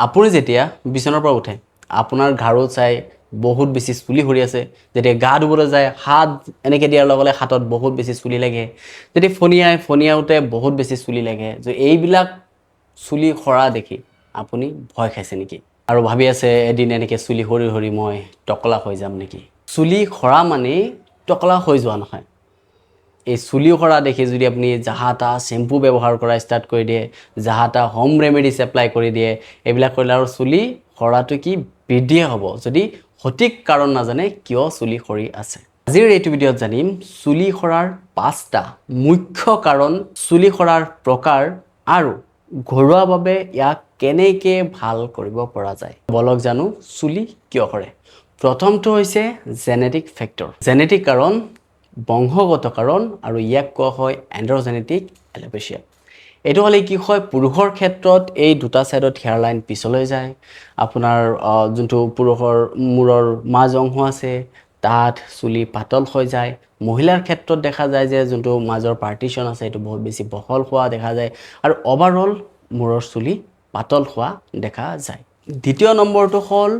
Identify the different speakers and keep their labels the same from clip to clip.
Speaker 1: আপুনি যেতিয়া বিছনাৰ পৰা উঠে আপোনাৰ ঘাৰু চাই বহুত বেছি চুলি সৰি আছে যেতিয়া গা ধুবলৈ যায় হাত এনেকৈ দিয়াৰ লগে লগে হাতত বহুত বেছি চুলি লাগে যেতিয়া ফণিয়াওঁতে বহুত বেছি চুলি লাগে যে এইবিলাক চুলি সৰা দেখি আপুনি ভয় খাইছে নেকি আৰু ভাবি আছে এদিন এনেকৈ চুলি সৰি সৰি মই টকলা হৈ যাম নেকি চুলি সৰা মানে টকলা হৈ যোৱা নহয় এই চুলি সৰা দেখি যদি আপুনি জাহা তাহা শ্যাম্পু ব্যৱহাৰ কৰা ষ্টাৰ্ট কৰি দিয়ে জাহা তাহা হোম ৰেমেডিজ এপ্লাই কৰি দিয়ে এইবিলাক কৰিলে আৰু চুলি সৰাটো কি বৃদ্ধিয়ে হ'ব যদি সঠিক কাৰণ নাজানে কিয় চুলি সৰি আছে আজিৰ এইটো ভিডিঅ'ত জানিম চুলি সৰাৰ 5টা মুখ্য কাৰণ চুলি সৰাৰ প্ৰকাৰ আৰু ঘৰুৱাভাৱে ইয়াক কেনেকৈ ভাল কৰিব পৰা যায় বলক জানো চুলি কিয় সৰে প্ৰথমটো হৈছে জেনেটিক ফেক্টৰ জেনেটিক কাৰণ বংশগত কাৰণ আৰু ইয়াক কোৱা হয় এন্ড্ৰজেনেটিক এলোপেচিয়া এইটো হ'লে কি হয় পুৰুষৰ ক্ষেত্ৰত এই দুটা সাইডত হেয়াৰ লাইন পিছলৈ যায় আপোনাৰ যোনটো পুৰুষৰ মূৰৰ মাজ অংশ আছে তাত চুলি পাতল হৈ যায় মহিলাৰ ক্ষেত্ৰত দেখা যায় যে যোনটো মাজৰ পাৰ্টিশন আছে এইটো বহুত বেছি বহল হোৱা দেখা যায় আৰু ওভাৰঅল মূৰৰ চুলি পাতল হোৱা দেখা যায় দ্বিতীয় নম্বৰটো হ'ল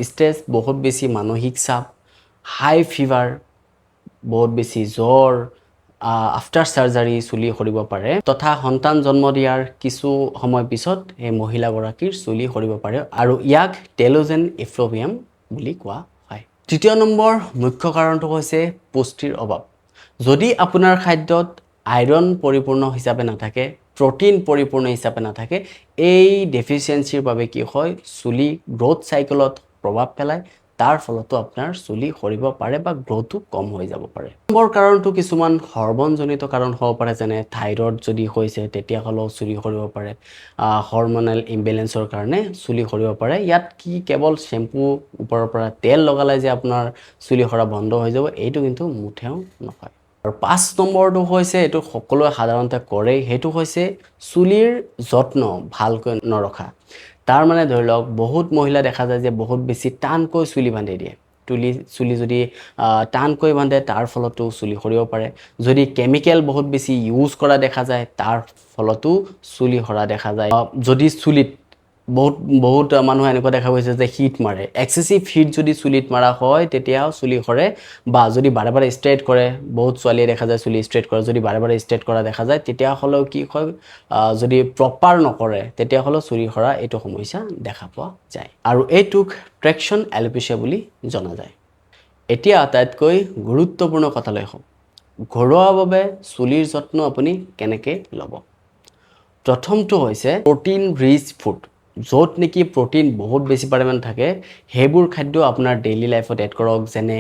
Speaker 1: ষ্ট্ৰেছ বহুত বেছি মানসিক চাপ হাই ফিভাৰ বহুত বেছি জ্বৰ আফটাৰ চাৰ্জাৰী চুলি সৰিব পাৰে তথা সন্তান জন্ম দিয়াৰ কিছু সময় পিছত এই মহিলাগৰাকীৰ চুলি সৰিব পাৰে আৰু ইয়াক টেলোজেন এফ্ল'ভিয়াম বুলি কোৱা হয় তৃতীয় নম্বৰ মুখ্য কাৰণটো হৈছে পুষ্টিৰ অভাৱ যদি আপোনাৰ খাদ্যত আইৰণ পৰিপূৰ্ণ হিচাপে নাথাকে প্ৰটিন পৰিপূৰ্ণ হিচাপে নাথাকে এই ডেফিচিয়েঞ্চিৰ বাবে কি হয় চুলি গ্ৰোথ চাইকেলত প্ৰভাৱ পেলায় তাৰ ফলতো আপোনাৰ চুলি সৰিব পাৰে বা গ্ৰোথটো কম হৈ যাব পাৰে নম্বৰ কাৰণটো কিছুমান হৰম'নজনিত কাৰণ হ'ব পাৰে যেনে থাইৰয়ড যদি হৈছে তেতিয়াহ'লেও চুলি সৰিব পাৰে হৰম'নেল ইমবেলেন্সৰ কাৰণে চুলি সৰিব পাৰে ইয়াত কি কেৱল শ্যাম্পু ওপৰৰ পৰা তেল লগালে যে আপোনাৰ চুলি সৰা বন্ধ হৈ যাব এইটো কিন্তু মুঠেও নহয় আৰু 5 নম্বৰটো হৈছে এইটো সকলোৱে সাধাৰণতে কৰে সেইটো হৈছে চুলিৰ যত্ন ভালকৈ নৰখা তাৰ মানে ধৰি লওক বহুত মহিলা দেখা যায় যে বহুত বেছি টানকৈ চুলি বান্ধি দিয়ে চুলি যদি টানকৈ বান্ধে তাৰ ফলতো চুলি সৰিব পাৰে যদি কেমিকেল বহুত বেছি ইউজ কৰা দেখা যায় তাৰ ফলতো চুলি সৰা দেখা যায় যদি চুলিত বহুত মানুহ এনেকুৱা দেখা গৈছে যে হিট মাৰে এক্সেসিভ হিট যদি চুলিত মাৰা হয় তেতিয়াও চুলি সৰে বা যদি বাৰে বাৰে ষ্ট্ৰেট কৰে বহুত ছোৱালীয়ে দেখা যায় চুলি ষ্ট্ৰেট কৰে যদি বাৰে বাৰে ষ্ট্ৰেট কৰা দেখা যায় তেতিয়াহ'লেও কি হয় যদি প্ৰপাৰ নকৰে তেতিয়াহ'লেও চুলি সৰা এইটো সমস্যা দেখা পোৱা যায় আৰু এইটোক ট্ৰেকশন এলোপেচিয়া বুলি জনা যায় এতিয়া আটাইতকৈ গুৰুত্বপূৰ্ণ কথালৈ আহোঁ ঘৰুৱাভাৱে চুলিৰ যত্ন আপুনি কেনেকৈ ল'ব প্ৰথমটো হৈছে প্ৰটিন ৰিচ ফুড য'ত নেকি প্ৰটিন বহুত বেছি পৰিমাণ থাকে সেইবোৰ খাদ্য আপোনাৰ ডেইলি লাইফত এড কৰক যেনে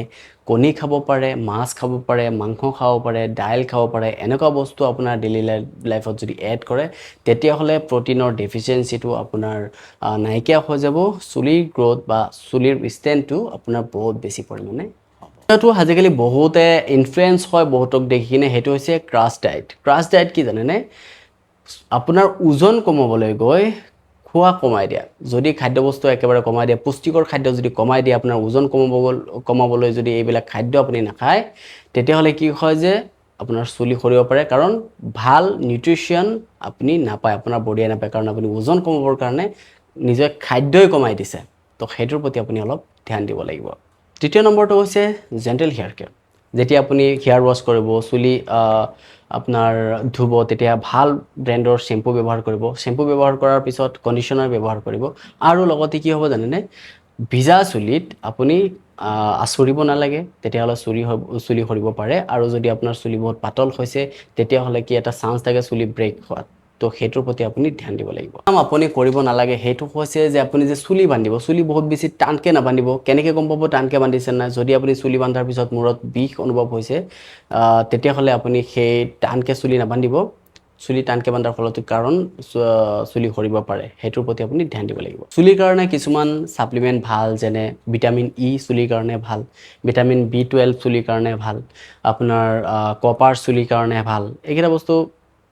Speaker 1: কণী খাব পাৰে মাছ খাব পাৰে মাংস খাব পাৰে দাইল খাব পাৰে এনেকুৱা বস্তু আপোনাৰ ডেইলি লাইফত যদি এড কৰে তেতিয়াহ'লে প্ৰটিনৰ ডেফিচিয়েঞ্চিটো আপোনাৰ নাইকিয়া হৈ যাব চুলিৰ গ্ৰোথ বা চুলিৰ ষ্ট্ৰেন্থটো আপোনাৰ বহুত বেছি পৰিমাণে এইটো আজিকালি বহুতে ইনফ্লুৱেঞ্চ হয় বহুতক দেখি কিনে সেইটো হৈছে ক্ৰাছ ডায়েট কি জানেনে আপোনাৰ ওজন কমাবলৈ গৈ খোৱা কমাই দিয়া যদি খাদ্যবস্তু একেবাৰে কমাই দিয়ে পুষ্টিকৰ খাদ্য যদি কমাই দিয়ে আপোনাৰ ওজন কমাবলৈ যদি এইবিলাক খাদ্য আপুনি নাখায় তেতিয়াহ'লে কি হয় যে আপোনাৰ চুলি সৰিব পাৰে কাৰণ ভাল নিউট্ৰিশ্যন আপুনি নাপায় আপোনাৰ বডিয়ে নাপায় কাৰণ আপুনি ওজন কমাবৰ কাৰণে নিজে খাদ্যই কমাই দিছে তো সেইটোৰ প্ৰতি আপুনি অলপ ধ্যান দিব লাগিব তৃতীয় নম্বৰটো হৈছে জেন্টেল হেয়াৰ কেয়াৰ যেতিয়া আপুনি হেয়াৰ ৱাছ কৰিব চুলি আপোনাৰ ধুব তেতিয়া ভাল ব্ৰেণ্ডৰ শ্যাম্পু ব্যৱহাৰ কৰিব শ্যাম্পু ব্যৱহাৰ কৰাৰ পিছত কণ্ডিশ্যনাৰ ব্যৱহাৰ কৰিব আৰু লগতে কি হ'ব জানেনে ভিজা চুলিত আপুনি আঁচুৰিব নালাগে তেতিয়াহ'লে চুলি সৰিব পাৰে আৰু যদি আপোনাৰ চুলি বহুত পাতল হৈছে তেতিয়াহ'লে কি এটা চান্স থাকে চুলি ব্ৰেক হোৱাত তো সেইটোৰ প্ৰতি আপুনি ধ্যান দিব লাগিব আপুনি কৰিব নালাগে সেইটো হৈছে যে আপুনি যে চুলি বান্ধিব চুলি বহুত বেছি টানকৈ নাবান্ধিব কেনেকৈ গম পাব টানকৈ বান্ধিছে নাই যদি আপুনি চুলি বান্ধাৰ পিছত মূৰত বিষ অনুভৱ হৈছে তেতিয়াহ'লে আপুনি সেই টানকৈ চুলি নাবান্ধিব চুলি টানকৈ বান্ধাৰ ফলত কাৰণ চুলি সৰিব পাৰে সেইটোৰ প্ৰতি আপুনি ধ্যান দিব লাগিব চুলিৰ কাৰণে কিছুমান সাপ্লিমেণ্ট ভাল যেনে ভিটামিন ই চুলিৰ কাৰণে ভাল ভিটামিন B12 চুলিৰ কাৰণে ভাল আপোনাৰ কপাৰ চুলিৰ কাৰণে ভাল এইকেইটা বস্তু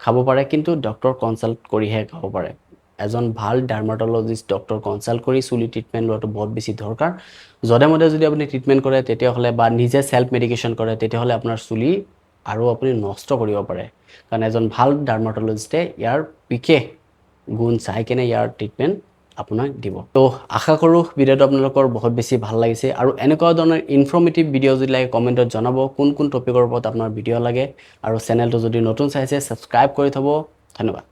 Speaker 1: খাব পাৰে কিন্তু ডক্টৰ কনসাল্ট কৰিহে খাব পাৰে এজন ভাল ডাৰ্মাটলজিষ্ট ডক্টৰ কনসাল্ট কৰি চুলি ট্ৰিটমেণ্ট লোৱাটো বহুত বেছি দৰকাৰ যধে মধে যদি আপুনি ট্ৰিটমেণ্ট কৰে তেতিয়াহ'লে বা নিজে সেলফ মেডিকেশ্যন কৰে তেতিয়াহ'লে আপোনাৰ চুলি আৰু আপুনি নষ্ট কৰিব পাৰে কাৰণ এজন ভাল ডাৰ্মাটলজিষ্টে ইয়াৰ বিশেষ গুণ চাই কেনে ইয়াৰ ট্ৰিটমেণ্ট আপোনাক দিব। তো আশা কৰোঁ ভিডিঅ'টো আপোনালোকৰ বহুত বেছি ভাল লাগিছে আৰু এনেকুৱা ধৰণৰ ইনফৰ্মেটিভ ভিডিঅ' যদি লাগে কমেণ্টত জনাব কোন টপিকৰ ওপৰত আপোনাৰ ভিডিঅ' লাগে আৰু চেনেলটো যদি নতুন চাইছে ছাবস্ক্ৰাইব কৰি থ'ব। ধন্যবাদ।